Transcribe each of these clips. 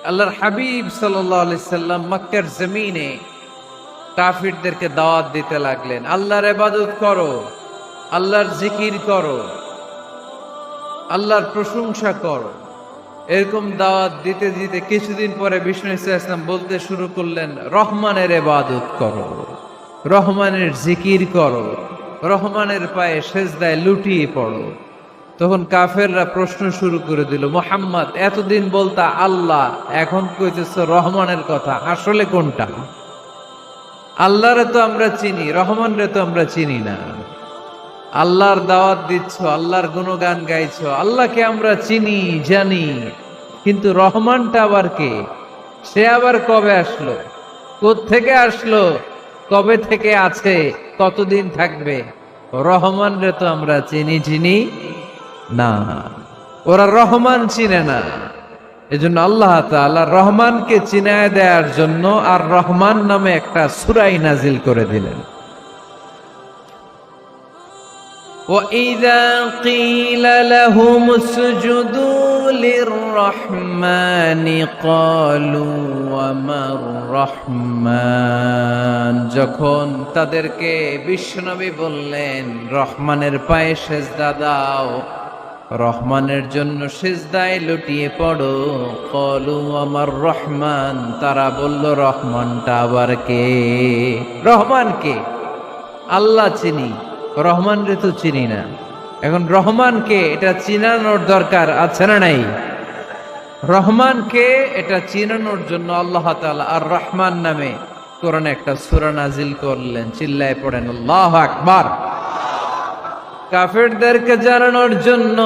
আল্লাহর হাবিব সাল্লাল্লাহু আলাইহি সাল্লাম মক্কার জমিনে কাফিরদেরকে দাওয়াত দিতে লাগলেন, আল্লাহর ইবাদত করো, আল্লাহর জিকির করো, আল্লাহর প্রশংসা করো। এরকম দাওয়াত দিতে দিতে কিছুদিন পরে বিষ্ণু ইসলাম বলতে শুরু করলেন, রহমানের ইবাদত করো, রহমানের জিকির করো, রহমানের পায়ে সেজদায় লুটিয়ে পড়ো। তখন কাফেররা প্রশ্ন শুরু করে দিল, মুহাম্মদ এতদিন বলতা আল্লাহ, এখন কইতেছ রহমানের কথা, আসলে কোনটা? আল্লাহরে তো আমরা চিনি, রহমানরে তো আমরা চিনি না। আল্লাহর দাওয়াত দিচ্ছ, আল্লাহর গুণগান গাইছো, আল্লাহকে আমরা চিনি জানি, কিন্তু রহমানটা আবার কে? সে আবার কবে আসলো, কোত্থেকে আসলো, কবে থেকে আছে, কতদিন থাকবে? রহমানরে তো আমরা চিনি না। ওরা রহমান চিনে না। এজন্য আল্লাহ তাআলা রহমানকে চিনায় দেওয়ার জন্য আর রহমান নামে একটা সূরা নাজিল করে দিলেন। وَإِذَا قِيلَ لَهُمُ اسْجُدُوا لِلرَّحْمَنِ قَالُوا وَمَا الرَّحْمَنُ, যখন তাদেরকে বিশ্বনবী বললেন রহমানের পায়ে সেজদা দাও, রহমানের জন্য সেজদায় লুটিয়ে পড়ো, ক্বালু আমার রহমান, তারা বলল রহমানটা আবার কে? রহমান কে? আল্লাহ চিনি, রহমান রে তো চিনি না। এখন রহমানকে এটা চিনানোর দরকার আছে না নাই? রহমানকে এটা চিনানোর জন্য আল্লাহ তাআলা আর রহমান নামে কোরআনে একটা সূরা নাজিল করলেন। চিল্লায় পড়েন আল্লাহু আকবার। কাফেরদেরকে জানানোর জন্য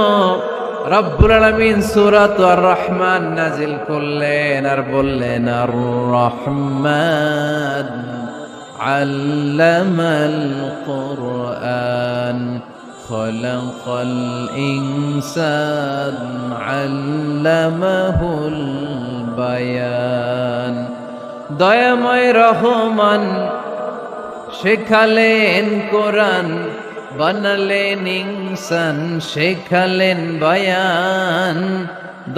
রব্বুল আলামিন সূরাত আর রহমান নাজিল করলেন আর বললেন, আর রহমান আল্লামাল কুরআন খলাকাল ইনসান আল্লামাহুল বায়ান। দয়াময় রহমান শেখালেন কোরআন, বানালেন ইনসান শেখালেন বায়ান।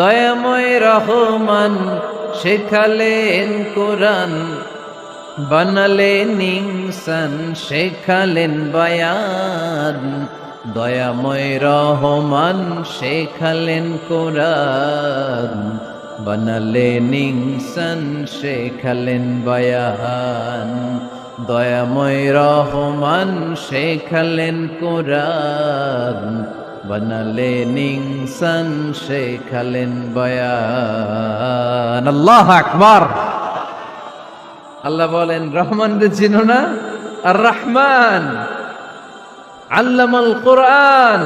দয়াময় রহমান শেখালেন কোরআন, বানালেন ইনসান শেখালেন বায়ান। দয়াময় রহমান শেখালেন কোরআন, বানালেন ইনসান শেখালেন বায়ান। দয়াময় রহমান শেখালেন কোরআন, বানালেন ইনসান শেখালেন বায়ান। আল্লাহু আকবার। আল্লাহ বলেন রহমান রে চিনো না? আর রহমান আল্লামাল কোরআন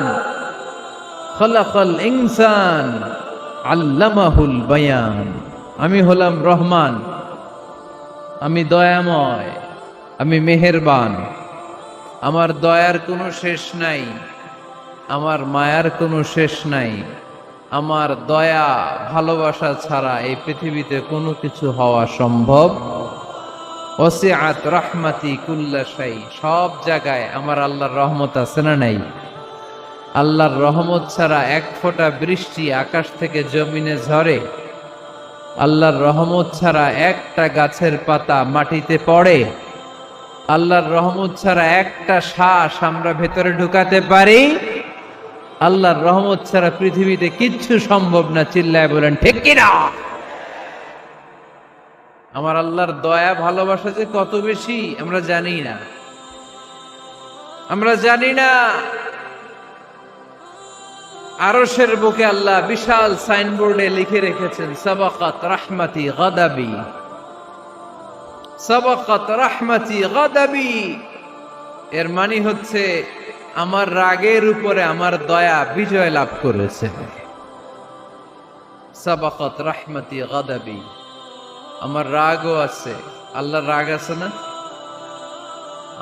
খলাকাল ইনসান আল্লামাহুল বায়ান। আমি হলাম রহমান, আমি দয়াময়, আমি মেহেরবান। আমার দয়ার কোনো শেষ নাই, আমার মায়ার কোনো শেষ নাই। আমার দয়া ভালোবাসা ছাড়া এই পৃথিবীতে কোনো কিছু হওয়া সম্ভব। ওয়াসিআত রাহমাতি কুল্লা শাই, সব জায়গায় আমার আল্লাহর রহমত আছে না নাই? আল্লাহর রহমত ছাড়া এক ফোঁটা বৃষ্টি আকাশ থেকে জমিনে ঝরে, আল্লাহর রহমত ছাড়া একটা গাছের পাতা মাটিতে পড়ে, আল্লাহর রহমত ছাড়া একটা শ্বাস আমরা ভেতরে ঢুকাতে পারি, আল্লাহর রহমত ছাড়া পৃথিবীতে কিচ্ছু সম্ভব না। চিল্লায় বলেন ঠিক কিনা? আমার আল্লাহর দয়া ভালোবাসা যে কত বেশি আমরা জানি না, আমরা জানি না। আরশের বুকে আল্লাহ বিশাল সাইনবোর্ডে লিখে রেখেছেন, সাবাকাত রাহমাতি গাদাবি, সাবাকাত রাহমাতি গাদাবি। এর মানে হচ্ছে আমার রাগের উপরে আমার দয়া বিজয় লাভ করেছে। সাবাকাত রাহমাতি গাদাবি, আমার রাগও আছে, আল্লাহর রাগ আছে না?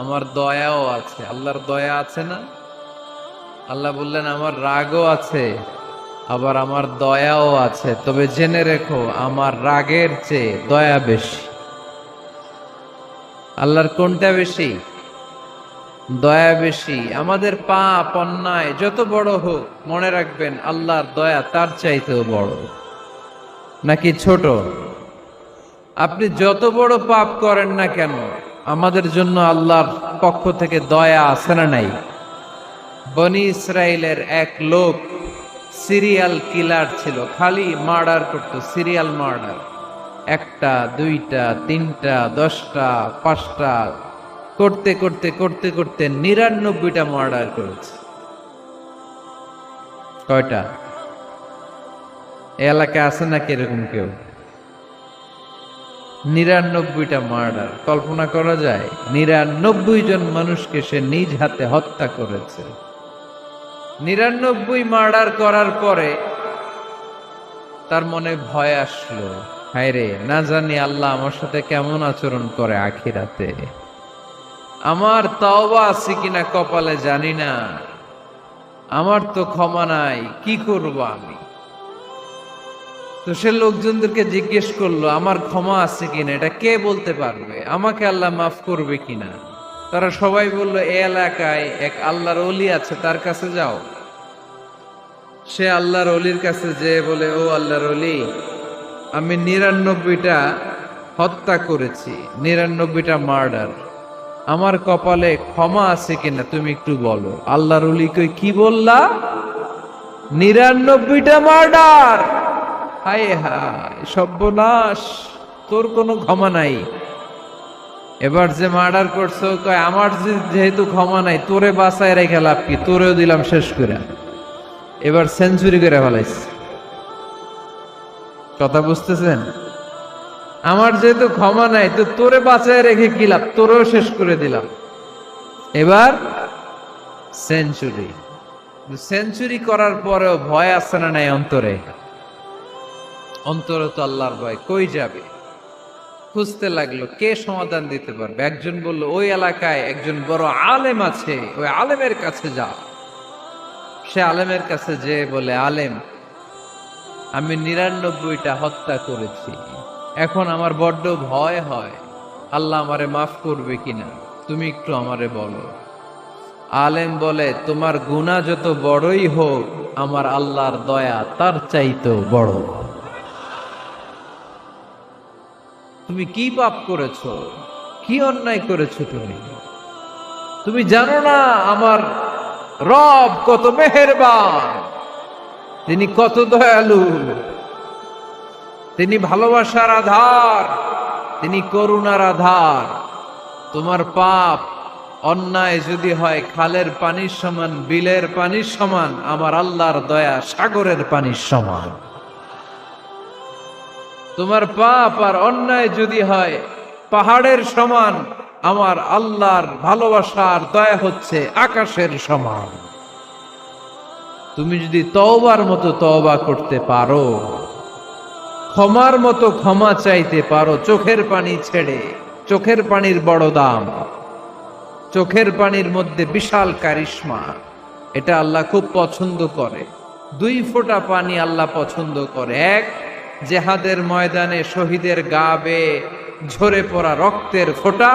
আমার দয়াও আছে, আল্লাহর দয়া আছে না? আল্লাহ বললেন আমার রাগও আছে, আবার আমার দয়াও আছে, তবে জেনে রেখো আমার রাগের চেয়ে দয়া বেশি। আল্লাহর কোনটা বেশি? দয়া বেশি। আমাদের পাপ অন্যায় যত বড় হোক, মনে রাখবেন আল্লাহর দয়া তার চাইতেও বড়। নাকি ছোট? আপনি যত বড় পাপ করেন না কেন, আমাদের জন্য আল্লাহর পক্ষ থেকে দয়া আছে না নাই? বনি ইসরায়েলের এক লোক সিরিয়াল কিলার ছিল, খালি মার্ডার করতো, সিরিয়াল মার্ডার। একটা, দুইটা, তিনটা, 10টা, 5টা করতে করতে করতে করতে 99টা মার্ডার করেছে। কয়টা? এই এলাকায় আছে নাকি এরকম কেউ? 99টা মার্ডার। কল্পনা করা যায়? 99 জন মানুষকে সে নিজ হাতে হত্যা করেছে। 99 মার্ডার করার পরে তার মনে ভয় আসলো, হায় রে, না জানি আল্লাহ আমার সাথে কেমন আচরণ করে আখিরাতে। আমার তওবা আছে কিনা কপালে জানি না, আমার তো ক্ষমা নাই, কি করব আমি? তো সে লোকজনদেরকে জিজ্ঞেস করলো, আমার ক্ষমা আছে কিনা, এটা কে বলতে পারবে? আমাকে আল্লাহ মাফ করবে কিনা? তারা সবাই বলল, এই এলাকায় এক আল্লাহর ওলি আছে, তার কাছে যাও। সে আল্লাহর ওলির কাছে যেয়ে বলে, ও আল্লাহর ওলি, আমি 99টা হত্যা করেছি, 99টা মার্ডার, আমার কপালে ক্ষমা আছে কিনা তুমি একটু বলো। আল্লাহর ওলি কই, কি বললা? 99টা মার্ডার? হায় হায়, সর্বনাশ, তোর কোনো ক্ষমা নাই। এবার যে মার্ডার করছো, কয় আমার যেহেতু ক্ষমা নাই, তোরে বাঁচায় রেখে লাভ কি, তোরেও দিলাম শেষ করে। এবার সেঞ্চুরি করে ফেলাইছে। কথা বুঝতেছেন? আমার যেহেতু ক্ষমা নাই, তো তোরে বাঁচায় রেখে কি লাভ, তোরেও শেষ করে দিলাম। এবার সেঞ্চুরি। সেঞ্চুরি করার পরেও ভয় আছে না নাই অন্তরে? অন্তরে তো আল্লাহর ভয়, কই যাবে? খুঁজতে লাগলো কে সমাধান দিতে পারবে। একজন বলল, ওই এলাকায় একজন বড় আলেম আছে, ওই আলেমের কাছে যাও। সে আলেমের কাছে যে বলে, আলেম, আমি 99টা হত্যা করেছি, এখন আমার বড্ড ভয় হয়, আল্লাহ আমারে মাফ করবে কিনা, তুমি একটু আমারে বলো। আলেম বলে, তোমার গুনাহ যত বড়ই হোক, আমার আল্লাহর দয়া তার চাইতেও বড়। তুমি কি পাপ করেছো, কি অন্যায় করেছো? তুমি জানো না আমার রব কত মেহেরবান, তিনি কত দয়ালু, তিনি ভালোবাসার আধার, তিনি করুণার আধার। তোমার পাপ অন্যায় যদি হয় খালের পানির সমান, বিলের পানির সমান, আমার আল্লাহর দয়া সাগরের পানির সমান। তোমার পাপ আর অন্যায় যদি হয় পাহাড়ের সমান, আমার আল্লাহর ভালোবাসার দয়া হচ্ছে আকাশের সমান। তুমি যদি তওবার মতো তওবা করতে পারো, ক্ষমার মতো ক্ষমা চাইতে পারো, চোখের পানি ছেড়ে, চোখের পানির বড় দাম, চোখের পানির মধ্যে বিশাল কারিশমা, এটা আল্লাহ খুব পছন্দ করে। 2 ফোঁটা পানি আল্লাহ পছন্দ করে। এক, জেহাদের ময়দানে শহীদের গা বেয়ে ঝরে পড়া রক্তের ফোঁটা।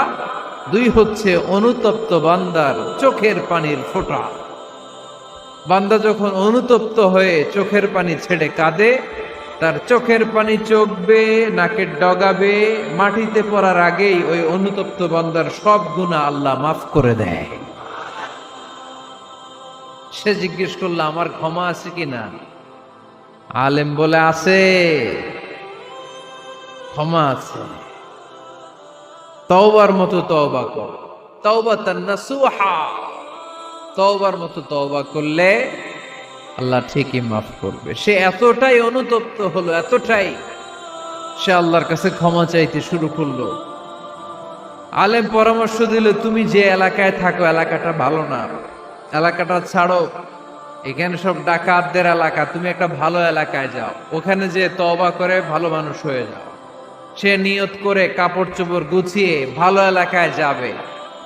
2 হচ্ছে অনুতপ্ত বান্দার চোখের পানির ফোঁটা। বান্দা যখন অনুতপ্ত হয়ে চোখের পানি ছেড়ে কাঁদে, তার চোখের পানি চোখ বেয়ে নাকের ডগা বেয়ে মাটিতে পড়ার আগেই ওই অনুতপ্ত বান্দার সব গুনাহ আল্লাহ মাফ করে দেয়। সে জিজ্ঞেস করলো, আমার ক্ষমা আছে কিনা? আলেম বলে, আছে, ক্ষমা আছে। তওবার মতো তওবা কর, তাওবাতান নাসুহা, তওবার মতো তওবা করলে আল্লাহ ঠিকই মাফ করবে। সে এতটাই অনুতপ্ত হলো, এতটাই, সে আল্লাহর কাছে ক্ষমা চাইতে শুরু করলো। আলেম পরামর্শ দিল, তুমি যে এলাকায় থাকো এলাকাটা ভালো না, এলাকাটা ছাড়ো, এখানে সব ডাকাতদের এলাকা, তুমি একটা ভালো এলাকায় যাও, ওখানে যে তওবা করে ভালো মানুষ হয়ে যাও। সে নিয়ত করে কাপড় চোপড় গুছিয়ে ভালো এলাকায় যাবে।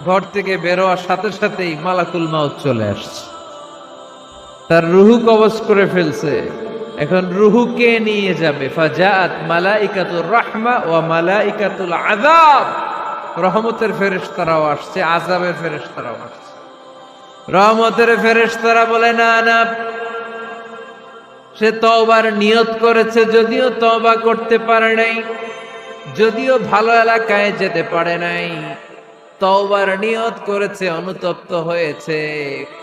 ঘর থেকে বেরোয়ার সাথে সাথেই মালাকুল মাউত চলে আসছে, তার রুহু কবজ করে ফেলছে। এখন রুহু কে নিয়ে যাবে? ফাজাআত মালাইকাতুর রাহমা ওয়া মালাইকাতুল আযাব, রহমতের ফেরেশতারাও আসছে, আযাবের ফেরেশতারাও আসছে। রহমতের ফেরেশতারা বলে, না না, সে তওবার নিয়ত করেছে, যদিও তওবা করতে পারে নাই, যদিও ভালো এলাকায় যেতে পারে নাই, তওবার নিয়ত করেছে, অনুতপ্ত হয়েছে,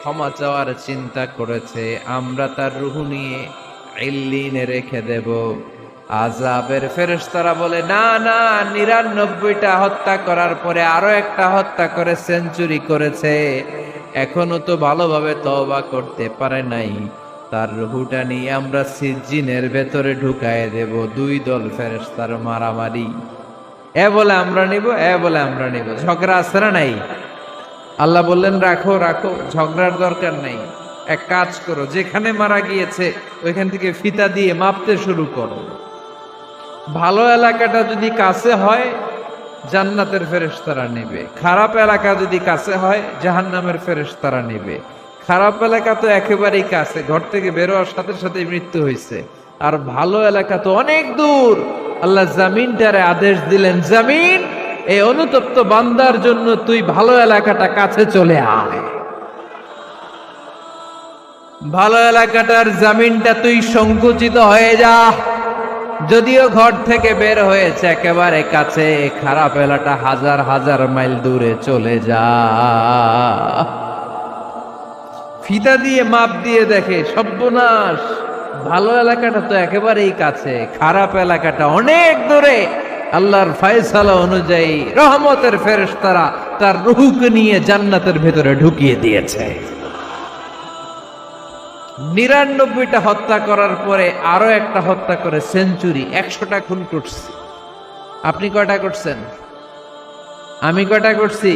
ক্ষমা চাওয়ার চিন্তা করেছে, আমরা তার রূহ নিয়ে ইল্লিনে রেখে দেব। আযাবের ফেরেশতারা বলে, না না, ৯৯টা হত্যা করার পরে আরো একটা হত্যা করে সেঞ্চুরি করেছে, এখনো তো ভালোভাবে তওবা করতে পারে নাই, তার রূহটা নিয়ে আমরা সিজ্জিনের ভেতরে ঢুকায় দেব। দুই দল ফেরেশতার মারামারি, এ বলে আমরা নিব, এ বলে আমরা নিব। ঝগড়া আছে না নাই? আল্লাহ বললেন, রাখো রাখো, ঝগড়ার দরকার নেই। এক কাজ করো, যেখানে মারা গিয়েছে ওইখান থেকে ফিতা দিয়ে মাপতে শুরু করো। ভালো এলাকাটা যদি কাছে হয় জান্নাতের ফেরেশতারা নেবে, খারাপ এলাকা যদি কাছে হয় জাহান্নামের ফেরেশতারা নেবে। খারাপ এলাকা তো একেবারেই কাছে, ঘর থেকে বের হওয়ার সাথে সাথে মৃত্যু হয়েছে। আর ভালো এলাকা তো অনেক দূর। আল্লাহ জামিনটারে আদেশ দিলেন, জামিন, এই অনুতপ্ত বান্দার জন্য তুই ভালো এলাকাটা কাছে চলে আয়। ভালো এলাকাটার জামিনটা তুই সংকুচিত হয়ে যা। যদিও ঘর থেকে বের হয়েছে একেবারে কাছে, খারাপ এলাকা হাজার হাজার মাইল দূরে চলে যা। ফিতা দিয়ে মাপ দিয়ে দেখে, সর্বনাশ, ভালো এলাকাটা তো একেবারেই কাছে, খারাপ এলাকাটা অনেক দূরে। আল্লাহর ফয়সালা অনুযায়ী রহমতের ফেরেশতারা তার রূহকে নিয়ে জান্নাতের ভেতরে ঢুকিয়ে দিয়েছে। ৯৯টা হত্যা করার পরে আরো একটা হত্যা করে সেঞ্চুরি, ১০০টা খুন করছে। আপনি কয়টা করছেন? আমি কয়টা করছি?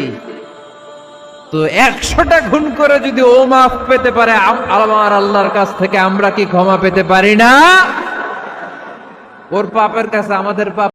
তো ১০০টা খুন করে যদি ও মাফ পেতে পারে আমার আল্লাহর কাছ থেকে, আমরা কি ক্ষমা পেতে পারি না? ওর পাপের কাছে আমাদের পাপ